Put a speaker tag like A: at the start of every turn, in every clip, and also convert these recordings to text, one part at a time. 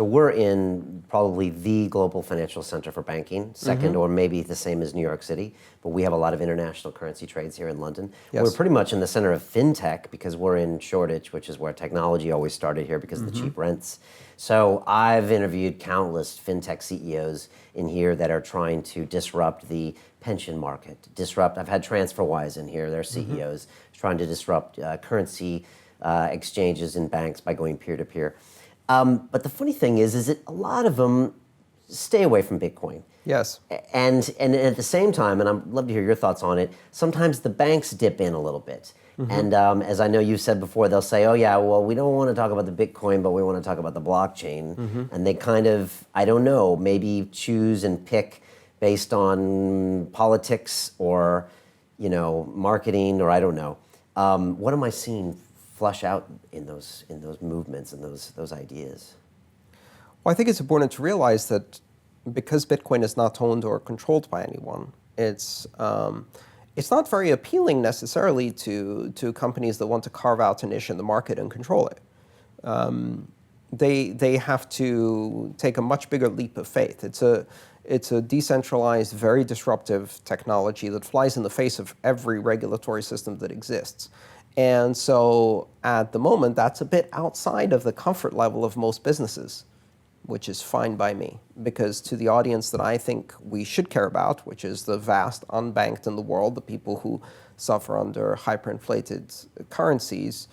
A: So we're in probably the global financial center for banking, second or maybe the same as New York City, but we have a lot of international currency trades here in London.
B: Yes.
A: We're pretty much in the center of fintech because we're in Shoreditch, which is where technology always started here because of the cheap rents. So I've interviewed countless fintech CEOs in here that are trying to disrupt the pension market, I've had TransferWise in here, their CEOs, trying to disrupt currency exchanges in banks by going peer-to-peer. But the funny thing is that a lot of them stay away from Bitcoin.
B: Yes.
A: And at the same time, and I'd love to hear your thoughts on it, sometimes the banks dip in a little bit. And as I know you've said before, they'll say, oh yeah, well, we don't want to talk about the Bitcoin, but we want to talk about the blockchain. And they kind of, I don't know, maybe choose and pick based on politics or, marketing, or I don't know. What am I seeing flush out in those movements and those ideas?
B: Well, I think it's important to realize that because Bitcoin is not owned or controlled by anyone, it's not very appealing necessarily to companies that want to carve out a niche in the market and control it. They have to take a much bigger leap of faith. It's a decentralized, very disruptive technology that flies in the face of every regulatory system that exists. And so at the moment, that's a bit outside of the comfort level of most businesses, which is fine by me. Because to the audience that I think we should care about, which is the vast unbanked in the world, the people who suffer under hyperinflated currencies,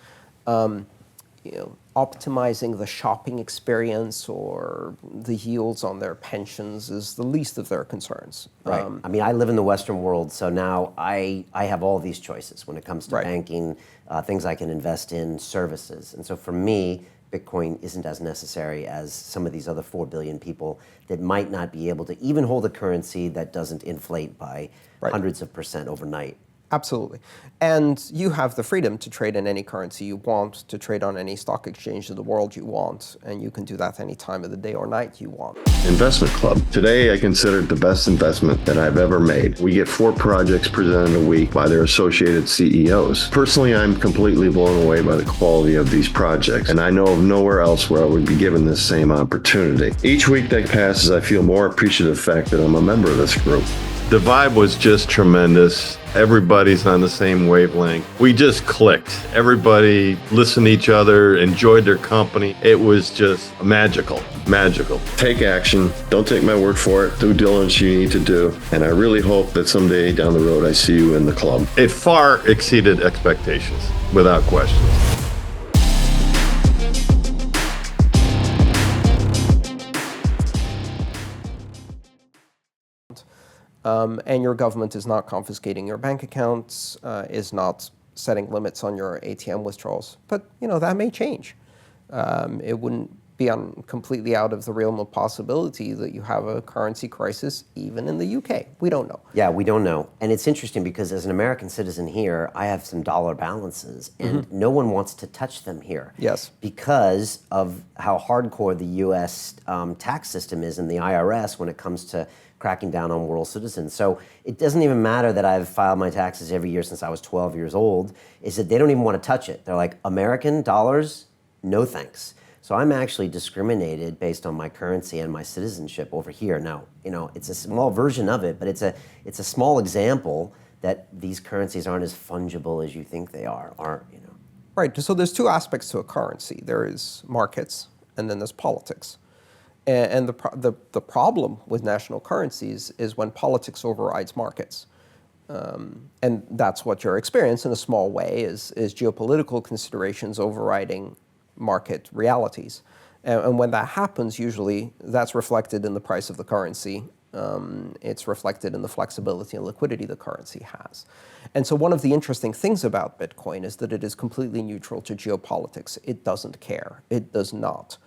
B: optimizing the shopping experience or the yields on their pensions is the least of their concerns.
A: Right. I mean, I live in the Western world, so now I have all these choices when it comes to banking, things I can invest in, services. And so for me, Bitcoin isn't as necessary as some of these other 4 billion people that might not be able to even hold a currency that doesn't inflate by hundreds of % overnight.
B: Absolutely. And you have the freedom to trade in any currency you want, to trade on any stock exchange in the world you want, and you can do that any time of the day or night you want.
C: Investment Club. Today, I consider it the best investment that I've ever made. We get 4 projects presented a week by their associated CEOs. Personally, I'm completely blown away by the quality of these projects, and I know of nowhere else where I would be given this same opportunity. Each week that passes, I feel more appreciative of the fact that I'm a member of this group. The vibe was just tremendous. Everybody's on the same wavelength. We just clicked. Everybody listened to each other, enjoyed their company. It was just magical, magical. Take action. Don't take my word for it. Due diligence you need to do. And I really hope that someday down the road I see you in the club. It far exceeded expectations, without question.
B: And your government is not confiscating your bank accounts, is not setting limits on your ATM withdrawals. But, that may change. It wouldn't be completely out of the realm of possibility that you have a currency crisis even in the UK. We don't know.
A: Yeah, we don't know. And it's interesting because as an American citizen here, I have some dollar balances and no one wants to touch them here.
B: Yes.
A: Because of how hardcore the US tax system is and the IRS when it comes to cracking down on world citizens. So it doesn't even matter that I've filed my taxes every year since I was 12 years old, is that they don't even want to touch it. They're like, American dollars? No thanks. So I'm actually discriminated based on my currency and my citizenship over here. Now, it's a small version of it, but it's a small example that these currencies aren't as fungible as you think they are,
B: Right, so there's 2 aspects to a currency. There is markets, and then there's politics. And the problem with national currencies is when politics overrides markets. And that's what you're experiencing in a small way is geopolitical considerations overriding market realities. And when that happens, usually that's reflected in the price of the currency. It's reflected in the flexibility and liquidity the currency has. And so one of the interesting things about Bitcoin is that it is completely neutral to geopolitics. It doesn't care. It does not.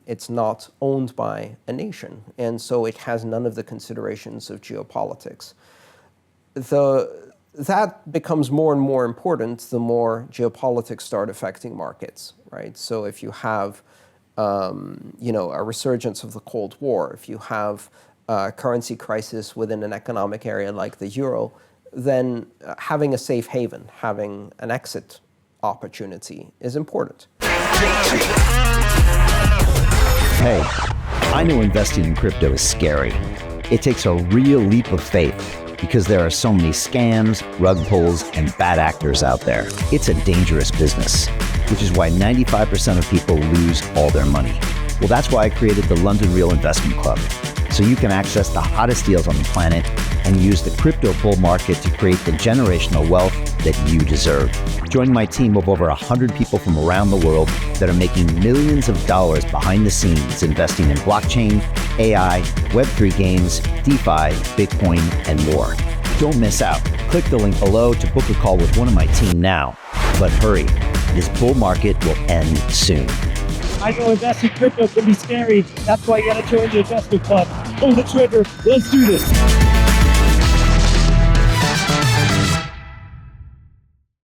B: It's not owned by a nation, and so it has none of the considerations of geopolitics. That becomes more and more important the more geopolitics start affecting markets, right? So if you have, a resurgence of the Cold War, if you have a currency crisis within an economic area like the euro, then having a safe haven, having an exit opportunity is important.
D: Hey, I know investing in crypto is scary. It takes a real leap of faith because there are so many scams, rug pulls, and bad actors out there. It's a dangerous business, which is why 95% of people lose all their money. Well, that's why I created the London Real Investment Club, so you can access the hottest deals on the planet and use the crypto bull market to create the generational wealth that you deserve. Join my team of over 100 people from around the world that are making millions of dollars behind the scenes investing in blockchain, AI, Web3 games, DeFi, Bitcoin, and more. Don't miss out. Click the link below to book a call with one of my team now. But hurry, this bull market will end soon.
E: I know investing in crypto can be scary. That's why you gotta join the investment club. Pull the trigger. Let's do this.